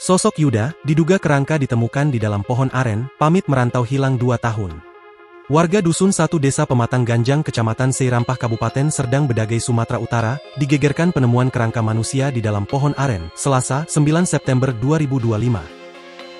Sosok Yuda, diduga kerangka ditemukan di dalam pohon aren, pamit merantau hilang 2 tahun. Warga Dusun 1 Desa Pematang Ganjang Kecamatan Seirampah Kabupaten Serdang Bedagai Sumatera Utara, digegerkan penemuan kerangka manusia di dalam pohon aren, Selasa, 9 September 2025.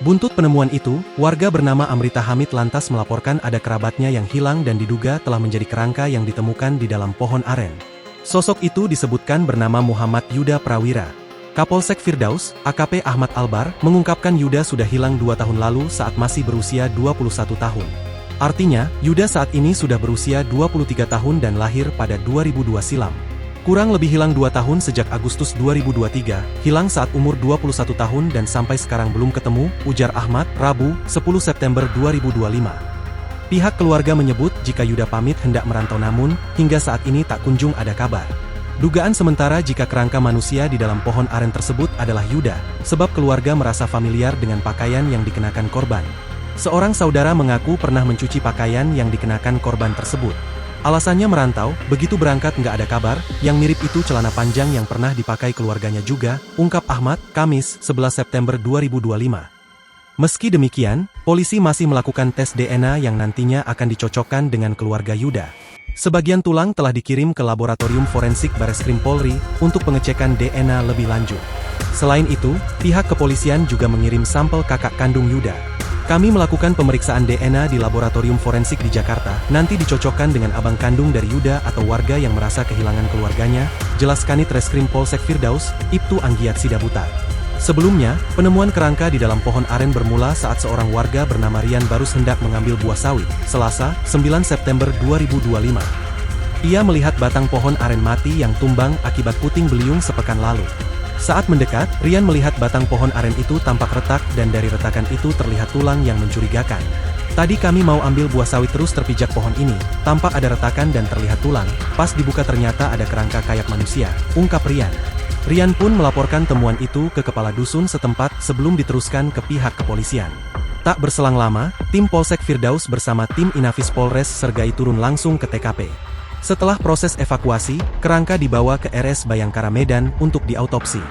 Buntut penemuan itu, warga bernama Amrita Hamid lantas melaporkan ada kerabatnya yang hilang dan diduga telah menjadi kerangka yang ditemukan di dalam pohon aren. Sosok itu disebutkan bernama Muhammad Yuda Prawira. Kapolsek Firdaus, AKP Ahmad Albar, mengungkapkan Yuda sudah hilang 2 tahun lalu saat masih berusia 21 tahun. Artinya, Yuda saat ini sudah berusia 23 tahun dan lahir pada 2002 silam. Kurang lebih hilang 2 tahun sejak Agustus 2023, hilang saat umur 21 tahun dan sampai sekarang belum ketemu, ujar Ahmad, Rabu, 10 September 2025. Pihak keluarga menyebut jika Yuda pamit hendak merantau namun, hingga saat ini tak kunjung ada kabar. Dugaan sementara jika kerangka manusia di dalam pohon aren tersebut adalah Yuda, sebab keluarga merasa familiar dengan pakaian yang dikenakan korban. Seorang saudara mengaku pernah mencuci pakaian yang dikenakan korban tersebut. Alasannya merantau, begitu berangkat nggak ada kabar, yang mirip itu celana panjang yang pernah dipakai keluarganya juga, ungkap Ahmad, Kamis, 11 September 2025. Meski demikian, polisi masih melakukan tes DNA yang nantinya akan dicocokkan dengan keluarga Yuda. Sebagian tulang telah dikirim ke laboratorium forensik Bareskrim Polri untuk pengecekan DNA lebih lanjut. Selain itu, pihak kepolisian juga mengirim sampel kakak kandung Yuda. Kami melakukan pemeriksaan DNA di laboratorium forensik di Jakarta, nanti dicocokkan dengan abang kandung dari Yuda atau warga yang merasa kehilangan keluarganya, jelas Kanit Reskrim Polsek Firdaus, Ibtu Anggiat Sidabutar. Sebelumnya, penemuan kerangka di dalam pohon aren bermula saat seorang warga bernama Rian Barus hendak mengambil buah sawit, Selasa, 9 September 2025. Ia melihat batang pohon aren mati yang tumbang akibat puting beliung sepekan lalu. Saat mendekat, Rian melihat batang pohon aren itu tampak retak dan dari retakan itu terlihat tulang yang mencurigakan. Tadi kami mau ambil buah sawit terus terpijak pohon ini, tampak ada retakan dan terlihat tulang, pas dibuka ternyata ada kerangka kayak manusia, ungkap Rian. Rian pun melaporkan temuan itu ke kepala dusun setempat sebelum diteruskan ke pihak kepolisian. Tak berselang lama, tim Polsek Firdaus bersama tim Inafis Polres Sergai turun langsung ke TKP. Setelah proses evakuasi, kerangka dibawa ke RS Bayangkara Medan untuk diautopsi.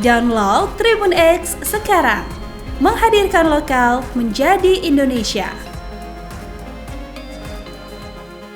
Download Tribun X sekarang, menghadirkan lokal menjadi Indonesia.